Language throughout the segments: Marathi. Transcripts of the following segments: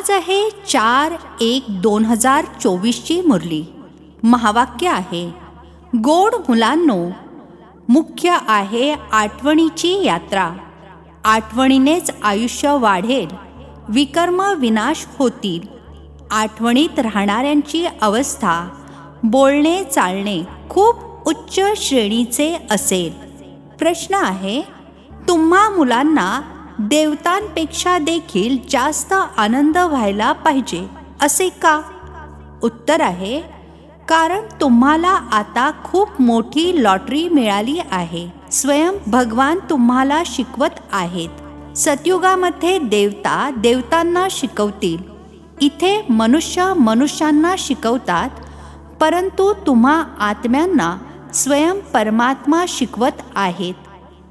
आज आहे 4/1/2024ची मुरली. महावाक्य आहे, गोड मुलांनो, मुख्य आहे आठवणीची यात्रा. आठवणीनेच आयुष्य वाढेल, विकर्म विनाश होतील. आठवणीत राहणाऱ्यांची अवस्था, बोलणे चालणे खूप उच्च श्रेणीचे असेल. प्रश्न आहे, तुम्हा मुलांना देवतांपेक्षा देखील जास्त आनंद व्हायला पाहिजे असे का? उत्तर आहे, कारण तुम्हाला आता खूप मोठी लॉटरी मिळाली आहे. स्वयं भगवान तुम्हाला शिकवत आहेत. सतयुगामध्ये देवता देवतांना शिकवतील, इथे मनुष्य मनुष्यांना शिकवतात. परंतु तुम्हा आत्म्यांना स्वयं परमात्मा शिकवत आहेत.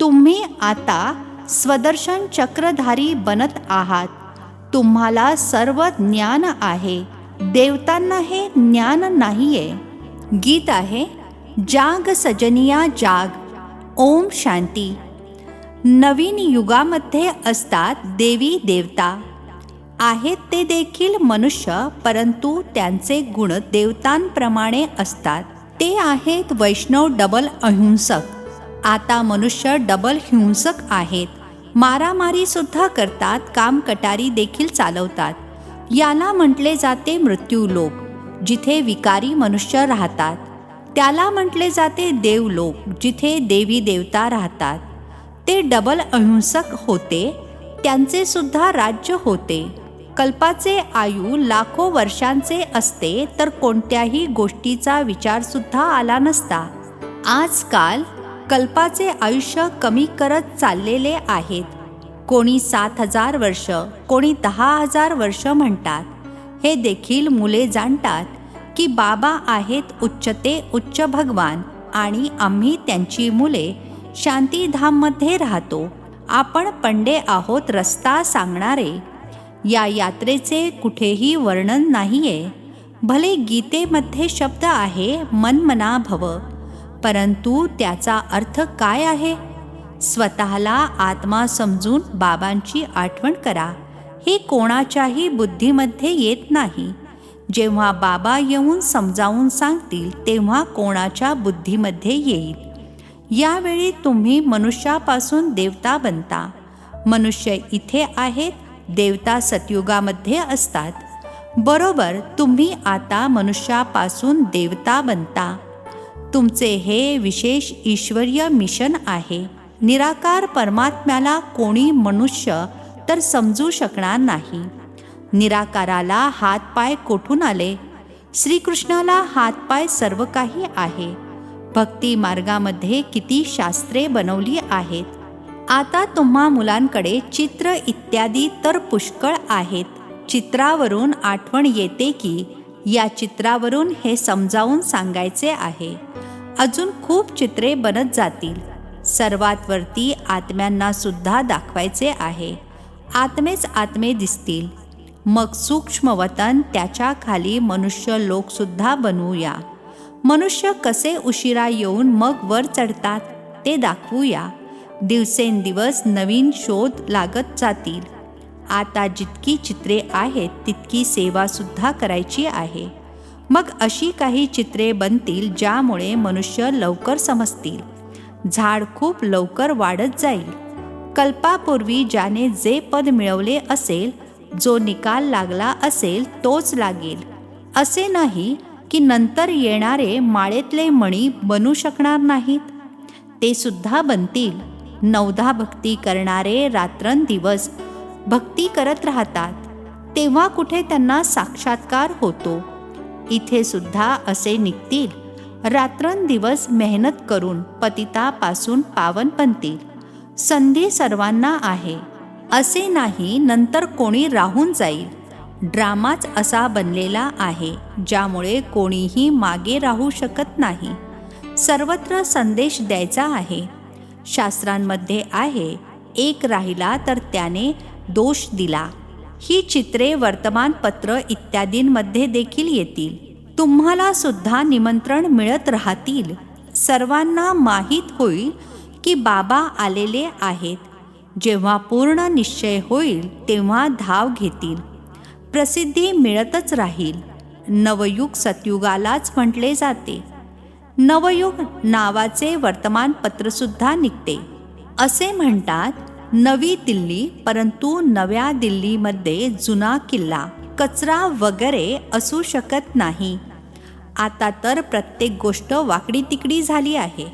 तुम्ही आता स्वदर्शन चक्रधारी बनत आहात. तुम्हाला सर्व ज्ञान आहे, देवतांना हे ज्ञान नाहीये. गीत आहे, जाग सजनिया जाग. ओम शांती. नवीन युगामध्ये असतात देवी देवता. आहेत ते देखील मनुष्य, परंतु त्यांचे गुण देवतांप्रमाणे असतात. ते आहेत वैष्णव डबल अहिंसक. आता मनुष्य डबल हिंसक आहेत. मारामारी सुद्धा करतात, कामकटारी देखील चालवतात. याला म्हटले जाते मृत्यूलोक, जिथे विकारी मनुष्य राहतात. त्याला म्हटले जाते देवलोक, जिथे देवी देवता राहतात. ते डबल अहिंसक होते, त्यांचे सुद्धा राज्य होते. कल्पाचे आयु लाखो वर्षांचे असते तर कोणत्याही गोष्टीचा विचारसुद्धा आला नसता. आजकाल कल्पाचे आयुष्य कमी करत चाललेले आहेत. कोणी 7,000 वर्ष, कोणी 10,000 वर्ष म्हणतात. हे देखील मुले जाणतात की बाबा आहेत उच्चते उच्च भगवान आणि आम्ही त्यांची मुले शांतीधाममध्ये राहतो. आपण पंडे आहोत रस्ता सांगणारे. या यात्रेचे कुठेही वर्णन नाहीये. भले गीतेमध्ये शब्द आहे मनमना भव, परंतु त्याचा अर्थ काय आहे? स्वतःला आत्मा समजून बाबांची आठवण करा. हे कोणाच्याही बुद्धीमध्ये येत नाही. जेव्हा बाबा येऊन समजावून सांगतील तेव्हा कोणाच्या बुद्धीमध्ये येईल. यावेळी तुम्ही मनुष्यापासून देवता बनता. मनुष्य इथे आहेत, देवता सतयुगामध्ये असतात. बरोबर, तुम्ही आता मनुष्यापासून देवता बनता. तुमचे हे विशेष ईश्वरीय मिशन आहे. निराकार परमात्म्याला कोणी मनुष्य तर समजू शकणार नाही. निराकाराला हातपाय कोठून आले? श्रीकृष्णाला हातपाय सर्व काही आहे. भक्ती मार्गामध्ये किती शास्त्रे बनवली आहेत. आता तुम्हा मुलांकडे चित्र इत्यादी तर पुष्कळ आहेत. चित्रावरून आठवण येते की या चित्रावरून हे समजावून सांगायचे आहे. अजून खूप चित्रे बनत जातील. सर्वात वरती आत्म्यांना सुद्धा दाखवायचे आहे. आत्मेच आत्मे दिसतील. मग सूक्ष्म वतन, त्याच्या खाली मनुष्य लोकसुद्धा बनवूया. मनुष्य कसे उशिरा येऊन मग वर चढतात ते दाखवूया. दिवसेंदिवस नवीन शोध लागत जातील. आता जितकी चित्रे आहेत तितकी सेवासुद्धा करायची आहे. मग अशी काही चित्रे बनतील ज्यामुळे मनुष्य लवकर समजतील. झाड खूप लवकर वाढत जाईल. कल्पापूर्वी ज्याने जे पद मिळवले असेल, जो निकाल लागला असेल तोच लागेल. असे नाही की नंतर येणारे माळेतले मणी बनू शकणार नाहीत. ते सुद्धा बनतील. 9दा भक्ती करणारे रात्रंदिवस भक्ती करत राहतात. तेव्हा कुठे त्यांना साक्षात्कार होतो. इथे सुद्धा असे निघतील. रात्रंदिवस मेहनत करून पतितापासून पावन बनतील. संधी सर्वांना आहे. असे नाही नंतर कोणी राहून जाईल. ड्रामाच असा बनलेला आहे ज्यामुळे कोणीही मागे राहू शकत नाही. सर्वत्र संदेश द्यायचा आहे. शास्त्रांमध्ये आहे, एक राहिला तर त्याने दोष दिला. ही चित्रे वर्तमानपत्र इत्यादींमध्ये देखील येतील. तुम्हाला सुद्धा निमंत्रण मिळत राहतील. सर्वांना माहीत होईल की बाबा आलेले आहेत. जेव्हा पूर्ण निश्चय होईल तेव्हा धाव घेतील. प्रसिद्धी मिळतच राहील. नवयुग सतयुगालाच म्हटले जाते. नवयुग नावाचे वर्तमानपत्रसुद्धा निघते. असे म्हणतात, नवी दिल्ली, परंतु नव्या दिल्लीमध्ये जुना किल्ला, कचरा वगैरे असू शकत नाही. आता तर प्रत्येक गोष्ट वाकडी तिकडी झाली आहे.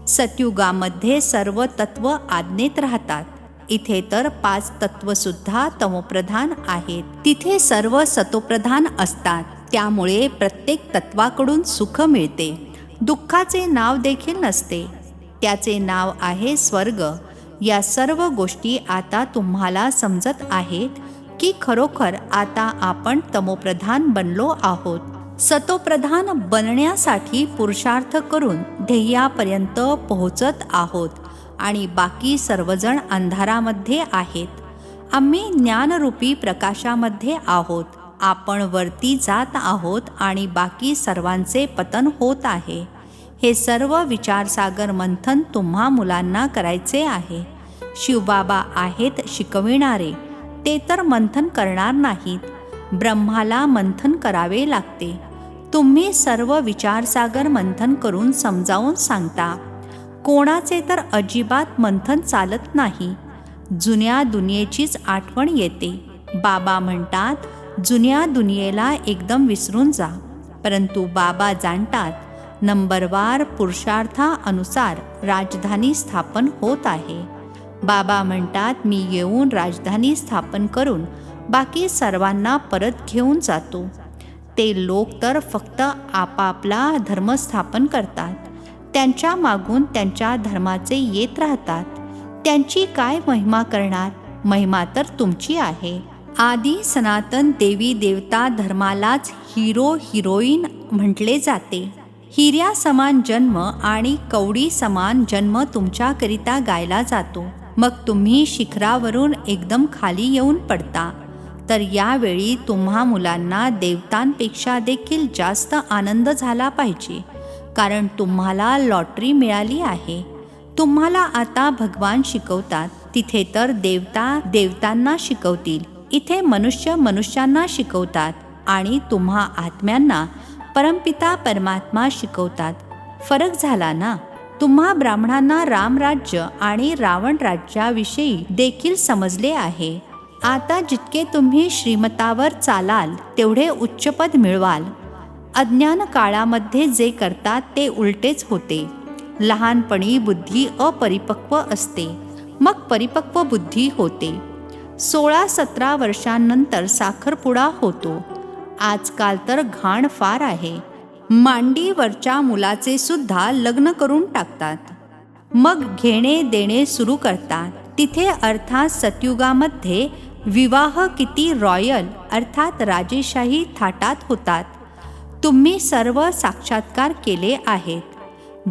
सतयुगामध्ये सर्व तत्व आज्ञेत राहतात. इथे तर 5 तत्वसुद्धा तमोप्रधान आहेत. तिथे सर्व सतोप्रधान असतात. त्यामुळे प्रत्येक तत्वाकडून सुख मिळते. दुःखाचे नाव देखील नसते. त्याचे नाव आहे स्वर्ग. या सर्व गोष्टी आता तुम्हाला समजत आहेत की खरोखर आता आपण तमोप्रधान बनलो आहोत. सतोप्रधान बनण्यासाठी पुरुषार्थ करून ध्येयापर्यंत पोहोचत आहोत आणि बाकी सर्वजण अंधारामध्ये आहेत. आम्ही ज्ञानरूपी प्रकाशामध्ये आहोत. आपण वरती जात आहोत आणि बाकी सर्वांचे पतन होत आहे. हे सर्व विचारसागर मंथन तुम्हा मुलांना करायचे आहे. शिवबाबा आहेत शिकविणारे. ते तर मंथन करणार नाहीत. ब्रह्माला मंथन करावे लागते. तुम्ही सर्व विचारसागर मंथन करून समजावून सांगता. कोणाचे तर अजिबात मंथन चालत नाही. जुन्या दुनियेचीच आठवण येते. बाबा म्हणतात, जुन्या दुनियेला एकदम विसरून जा. परंतु बाबा जाणतात, नंबरवार पुरुषार्थानुसार राजधानी स्थापन होत आहे. बाबा म्हणतात, मी येऊन राजधानी स्थापन करून बाकी सर्वांना परत घेऊन जातो. ते लोक तर फक्त आपापला धर्म स्थापन करतात. त्यांच्या मागून त्यांच्या धर्माचे येत राहतात. त्यांची काय महिमा करणार? महिमा तर तुमची आहे. आदी सनातन देवी देवता धर्मालाच हिरो हिरोईन म्हटले जाते. हिऱ्या समान जन्म आणि कवडी समान जन्म तुमच्याकरिता गायला जातो. मग तुम्ही शिखरावरून एकदम खाली येऊन पडता. तर यावेळी तुम्हा मुलांना देवतांपेक्षा देखील जास्त आनंद झाला पाहिजे. कारण तुम्हाला लॉटरी मिळाली आहे. तुम्हाला आता भगवान शिकवतात. तिथे तर देवता देवतांना शिकवतील. इथे मनुष्य मनुष्यांना शिकवतात आणि तुम्हा आत्म्यांना परमपिता परमात्मा शिकवतात. फरक झाला ना? तुम्हा ब्राह्मणांना रामराज्य आणि रावण राज्याविषयी देखील समजले आहे. आता जितके तुम्ही श्रीमतावर चालाल तेवढे उच्चपद मिळवाल. अज्ञान काळामध्ये जे करतात ते उलटेच होते. लहानपणी बुद्धी अपरिपक्व असते, मग परिपक्व बुद्धी होते. 16-17 वर्षांनंतर साखरपुडा होतो. आजकाल तर घाण फार आहे. मांडीवरच्या मुलाचे सुद्धा लग्न करून टाकतात. मग घेणे देणे सुरू करतात. तिथे अर्थात सतयुगामध्ये विवाह किती रॉयल अर्थात राजेशाही थाटात होतात. तुम्ही सर्व साक्षात्कार केले आहेत.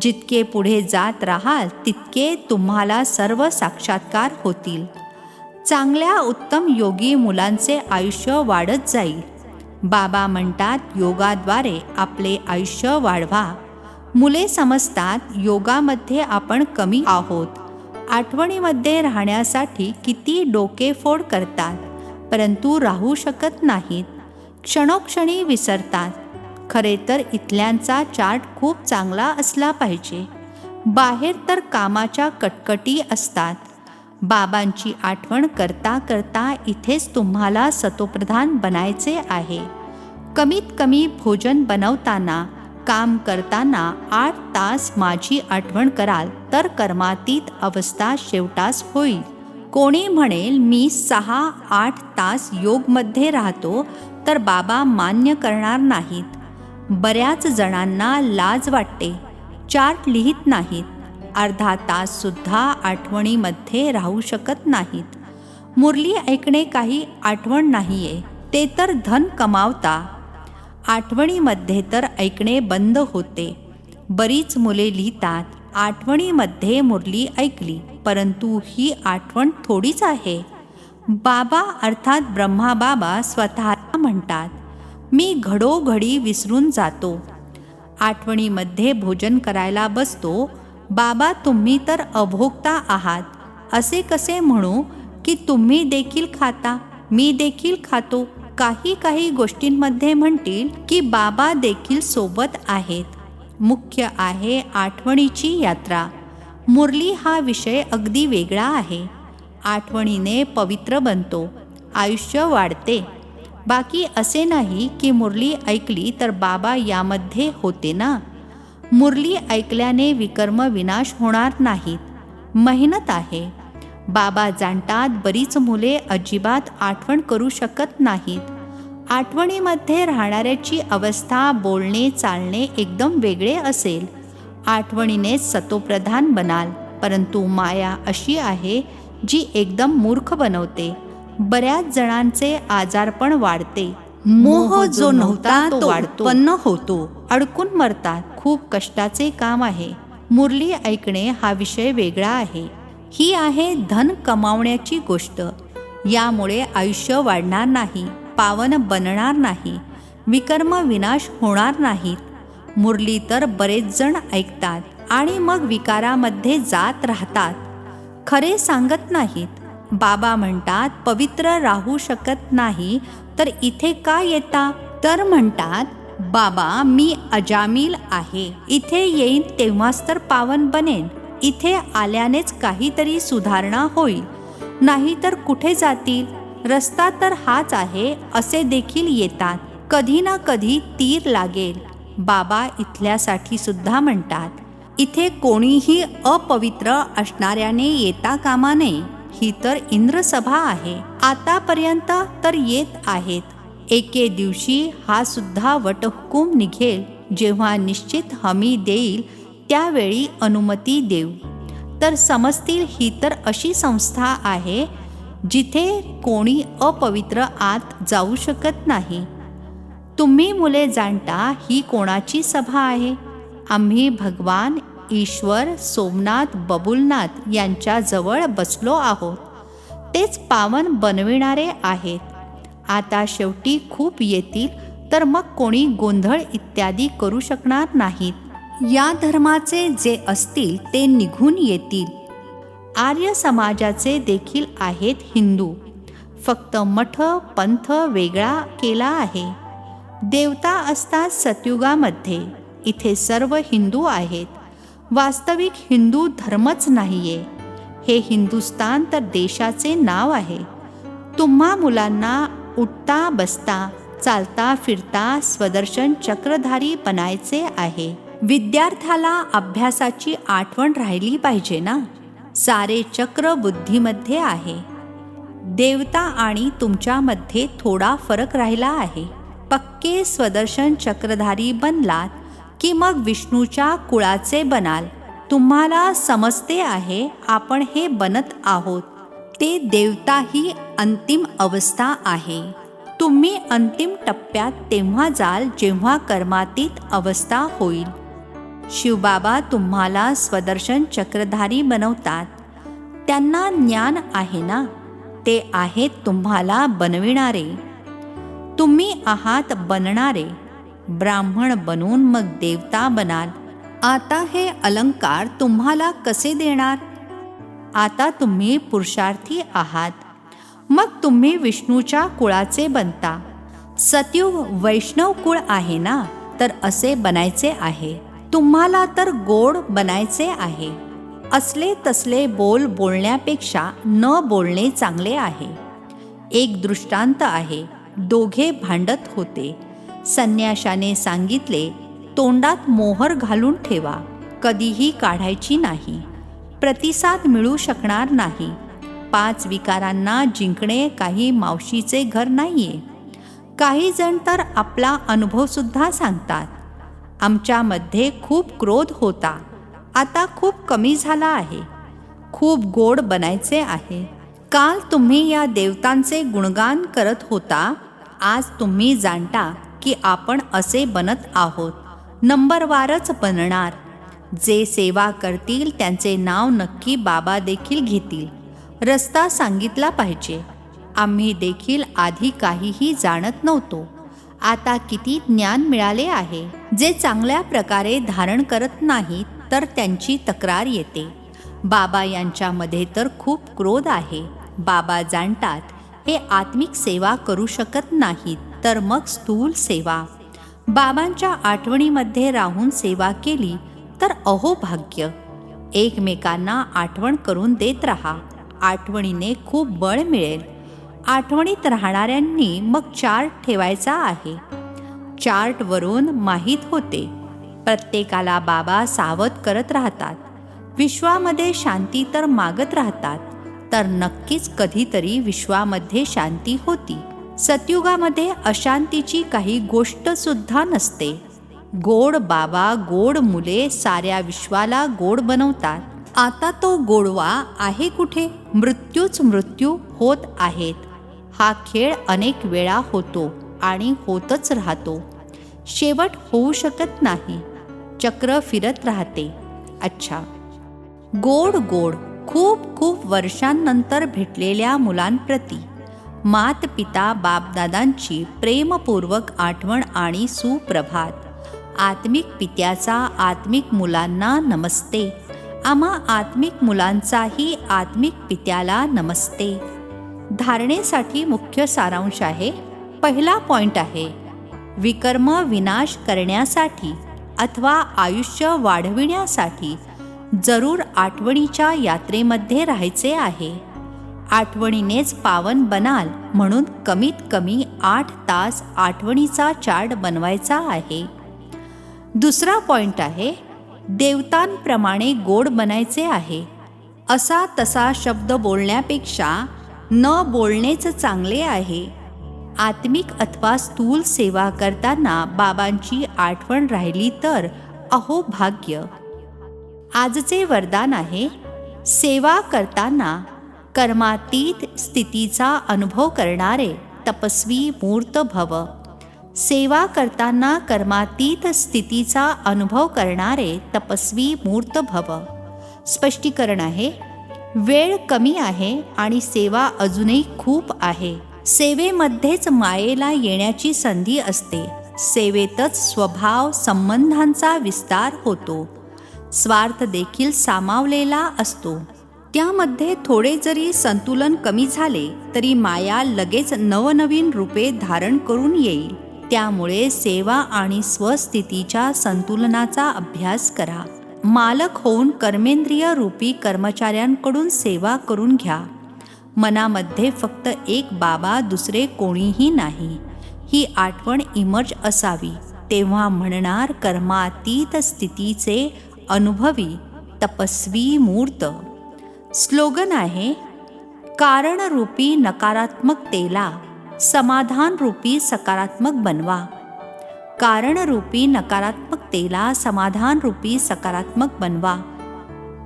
जितके पुढे जात राहाल तितके तुम्हाला सर्व साक्षात्कार होतील. चांगल्या उत्तम योगी मुलांचे आयुष्य वाढत जाईल. बाबा म्हणतात, योगाद्वारे आपले आयुष्य वाढवा. मुले समजतात, योगामध्ये आपण कमी आहोत. आठवणीमध्ये राहण्यासाठी किती डोकेफोड करतात, परंतु राहू शकत नाहीत. क्षणोक्षणी विसरतात. खरे तर इथल्यांचा चार्ट खूप चांगला असला पाहिजे. बाहेर तर कामाच्या कटकटी असतात. बाबांची आठवण करता करता इथेच तुम्हाला सतोप्रधान बनायचे आहे. कमीत कमी भोजन बनवताना, काम करताना 8 तास माझी आठवण कराल तर कर्मातीत अवस्था शेवटास होईल. कोणी म्हणेल मी 6-8 तास योगमध्ये राहतो, तर बाबा मान्य करणार नाहीत. बऱ्याच जणांना लाज वाटते, चार्ट लिहित नाहीत. अर्धा तास सुद्धा आठवणीमध्ये राहू शकत नाहीत. मुरली ऐकणे काही आठवण नाहीये, ते तर धन कमावता. आठवणीमध्ये तर ऐकणे बंद होते. बरीच मुले लिहितात, आठवणीमध्ये मुरली ऐकली, परंतु ही आठवण थोडीच आहे. बाबा अर्थात ब्रह्मा बाबा स्वतःला म्हणतात, मी घडोघडी विसरून जातो. आठवणीमध्ये भोजन करायला बसतो. बाबा तुम्ही तर अभोक्ता आहात. असे कसे म्हणू की तुम्ही देखील खाता, मी देखील खातो. काही काही गोष्टींमध्ये म्हणतील की बाबा देखील सोबत आहेत. मुख्य आहे आठवणीची यात्रा. मुरली हा विषय अगदी वेगळा आहे. आठवणीने पवित्र बनतो, आयुष्य वाढते. बाकी असे नाही की मुरली ऐकली तर बाबा यामध्ये होते ना. मुरली ऐकल्याने विकर्म विनाश होणार नाहीत. मेहनत आहे. बाबा जाणतात बरीच मुले अजिबात आठवण करू शकत नाहीत. आठवणीमध्ये राहणाऱ्याची अवस्था, बोलणे, चालणे एकदम वेगळे असेल. आठवणीने सतोप्रधान बनाल. परंतु माया अशी आहे जी एकदम मूर्ख बनवते. बऱ्याच जणांचे आजारपण वाढते. मोह जो नव्हता तो उत्पन्न होतो. अडकून मरतात. खूप कष्टाचे काम आहे. मुरली ऐकणे हा विषय वेगळा आहे. ही आहे धन कमावण्याची गोष्ट. यामुळे आयुष्य वाढणार नाही, पावन बनणार नाही, विकर्म विनाश होणार नाहीत. मुरली तर बरेच जण ऐकतात आणि मग विकारामध्ये जात राहतात. खरे सांगत नाहीत. बाबा म्हणतात पवित्र राहू शकत नाही तर इथे का येता? तर म्हणतात बाबा मी अजामिल आहे. इथे येईन तेव्हाच तर पावन बनेन. इथे आल्यानेच काहीतरी सुधारणा होईल. नाही तर कुठे जातील? रस्ता तर हाच आहे असे देखील येतात. कधी ना कधी तीर लागेल. बाबा इथल्यासाठी सुद्धा म्हणतात इथे कोणीही अपवित्र असणाऱ्याने येता कामा नये. ही तर इंद्रसभा आहे. आतापर्यंत तर येत आहेत. एके दिवशी हा सुद्धा वटहुकूम निघेल. जेव्हा निश्चित हमी देईल त्यावेळी अनुमती देऊ तर समजतील ही तर अशी संस्था आहे जिथे कोणी अपवित्र आत जाऊ शकत नाही. तुम्ही मुले जाणता ही कोणाची सभा आहे? आम्ही भगवान, ईश्वर, सोमनाथ, बबुलनाथ यांच्या जवळ बसलो आहोत. तेच पावन बनविणारे आहेत. आता शेवटी खूप येतील तर मग कोणी गोंधळ इत्यादी करू शकणार नाहीत. या धर्माचे जे असतील ते निघून येतील. आर्य समाजाचे देखील आहेत हिंदू. फक्त मठ पंथ वेगळा केला आहे. देवता असतात सतयुगामध्ये. इथे सर्व हिंदू आहेत. वास्तविक हिंदू धर्मच नाहीये. हे हिंदुस्तान तर देशाचे नाव आहे. तुम्हा मुलांना उठता बसता, चालता फिरता स्वदर्शन चक्रधारी बनायचे आहे. विद्यार्थ्याला अभ्यासाची आठवण राहिली पाहिजे ना. सारे चक्र बुद्धीमध्ये आहे. देवता आणि तुमच्यामध्ये थोडा फरक राहिला आहे. पक्के स्वदर्शन चक्रधारी बनलात की मग विष्णूच्या कुळाचे बनाल. तुम्हाला समजते आहे आपण हे बनत आहोत. ते देवता ही अंतिम अवस्था आहे. तुम्ही अंतिम टप्प्यात तेव्हा जाल जेव्हा कर्मातीत अवस्था होईल. शिवबाबा तुम्हाला स्वदर्शन चक्रधारी बनवतात. त्यांना ज्ञान आहे ना. ते आहेत तुम्हाला बनविणारे. तुम्ही आहात बनणारे. ब्राह्मण बनून मग देवता बनाल. आता हे अलंकार तुम्हाला कसे देणार? आता तुम्ही पुरुषार्थी आहात. मग तुम्ही विष्णूच्या कुळाचे बनता. सतयुग वैष्णव कुळ आहे ना. तर असे बनायचे आहे. तुम्हाला तर गोड बनायचे आहे. असले तसले बोल बोलण्यापेक्षा न बोलणे चांगले आहे. एक दृष्टांत आहे. दोघे भांडत होते. संन्याशाने सांगितले तोंडात मोहर घालून ठेवा. कधीही काढायची नाही. प्रतिसाद मिळू शकणार नाही. 5 विकारांना जिंकणे काही मावशीचे घर नाहीये. काही जण तर आपला अनुभव सुद्धा सांगतात. आमच्यामध्ये खूप क्रोध होता. आता खूप कमी झाला आहे. खूप गोड बनायचे आहे. काल तुम्ही या देवतांचे गुणगान करत होता. आज तुम्ही जाणता की आपण असे बनत आहोत. नंबरवारच बनणार. जे सेवा करतील त्यांचे नाव नक्की बाबा देखील घेतील. रस्ता सांगितला पाहिजे. आम्ही देखील आधी काहीही जाणत नव्हतो. आता किती ज्ञान मिळाले आहे. जे चांगल्या प्रकारे धारण करत नाहीत तर त्यांची तक्रार येते. बाबा यांच्यामध्ये तर खूप क्रोध आहे. बाबा जाणतात हे आत्मिक सेवा करू शकत नाहीत, तर मग स्थूल सेवा. बाबांच्या आठवणीमध्ये राहून सेवा केली तर अहोभाग्य. एकमेकांना आठवण करून देत राहा. आठवणीने खूप बळ मिळेल. आठवणीत राहणाऱ्यांनी मग चार्ट ठेवायचा आहे. चार्टवरून माहीत होते. प्रत्येकाला बाबा सावध करत राहतात. विश्वामध्ये शांती तर मागत राहतात, तर नक्कीच कधीतरी विश्वामध्ये शांती होती. सतयुगामध्ये अशांतीची काही गोष्ट सुद्धा नसते. गोड बाबा, गोड मुले साऱ्या विश्वाला गोड बनवतात. आता तो गोडवा आहे कुठे? मृत्यूच मृत्यू होत आहेत. हा खेळ अनेक वेळा होतो आणि होतच राहतो. शेवट होऊ शकत नाही. चक्र फिरत राहते. अच्छा, गोड गोड खूप खूप वर्षांनंतर भेटलेल्या मुलांप्रती मात पिता बापदादांची प्रेमपूर्वक आठवण आणि सुप्रभात. आत्मिक पित्याचा आत्मिक मुलांना नमस्ते. आम्हा आत्मिक मुलांचाही आत्मिक पित्याला नमस्ते. धारणेसाठी मुख्य सारांश आहे. पहिला पॉइंट आहे, विकर्म विनाश करण्यासाठी अथवा आयुष्य वाढविण्यासाठी जरूर आठवणीच्या यात्रेमध्ये राहायचे आहे. आठवणीनेच पावन बनाल म्हणून कमीत कमी 8 तास आठवणीचा चार्ट बनवायचा आहे. दुसरा पॉइंट आहे, देवतांप्रमाणे गोड बनायचे आहे. असा तसा शब्द बोलण्यापेक्षा न बोलणेच चांगले आहे. आत्मिक अथवा स्थूल सेवा करताना बाबांची आठवण राहिली तर अहोभाग्य. आजचे वरदान आहे, सेवा करताना कर्मातीत स्थितीचा अनुभव करणारे तपस्वी मूर्त भव. सेवा करताना कर्मातीत स्थितीचा अनुभव करणारे तपस्वी मूर्त भव. स्पष्टीकरण आहे, वेळ कमी आहे आणि सेवा अजूनही खूप आहे. सेवेमध्येच मायेला येण्याची संधी असते. सेवेतच स्वभाव संबंधांचा विस्तार होतो. स्वार्थ देखील सामावलेला असतो. त्यामध्ये थोडे जरी संतुलन कमी झाले तरी माया लगेच नवनवीन रूपे धारण करून येईल. त्यामुळे सेवा आणि स्वस्थितीच्या संतुलनाचा अभ्यास करा. मालक होऊन कर्मेंद्रिय रूपी कर्मचाऱ्यांकडून सेवा करून घ्या. मनामध्ये फक्त एक बाबा, दुसरे कोणीही नाही, ही आठवण इमर्ज असावी. तेव्हा म्हणणार कर्मातीत स्थितीचे अनुभवी तपस्वी मूर्त. स्लोगन आहे, कारणरूपी नकारात्मकतेला समाधानरूपी सकारात्मक बनवा. कारणरूपी नकारात्मकतेला समाधानरूपी सकारात्मक बनवा.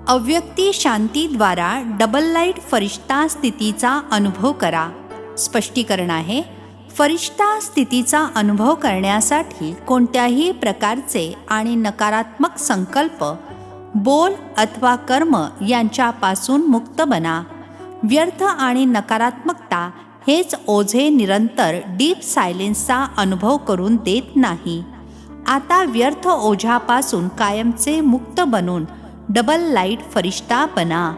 अव्यक्ती शांतीद्वारा डबल लाईट फरिश्ता स्थितीचा अनुभव करा. स्पष्टीकरण आहे, फरिश्ता स्थितीचा अनुभव करण्यासाठी कोणत्याही प्रकारचे आणि नकारात्मक संकल्प, बोल अथवा कर्म यांच्यापासून मुक्त बना. व्यर्थ आणि नकारात्मकता हेच ओझे निरंतर डीप सायलेन्सचा अनुभव करून देत नाही. आता व्यर्थ ओझ्यापासून कायमचे मुक्त बनून डबल लाईट फरिश्ता बना.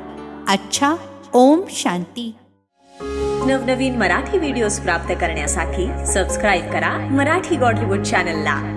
अच्छा, ओम शांती. नवनवीन मराठी व्हिडिओज प्राप्त करण्यासाठी सबस्क्राईब करा मराठी गॉड रिपोर्ट चॅनलला.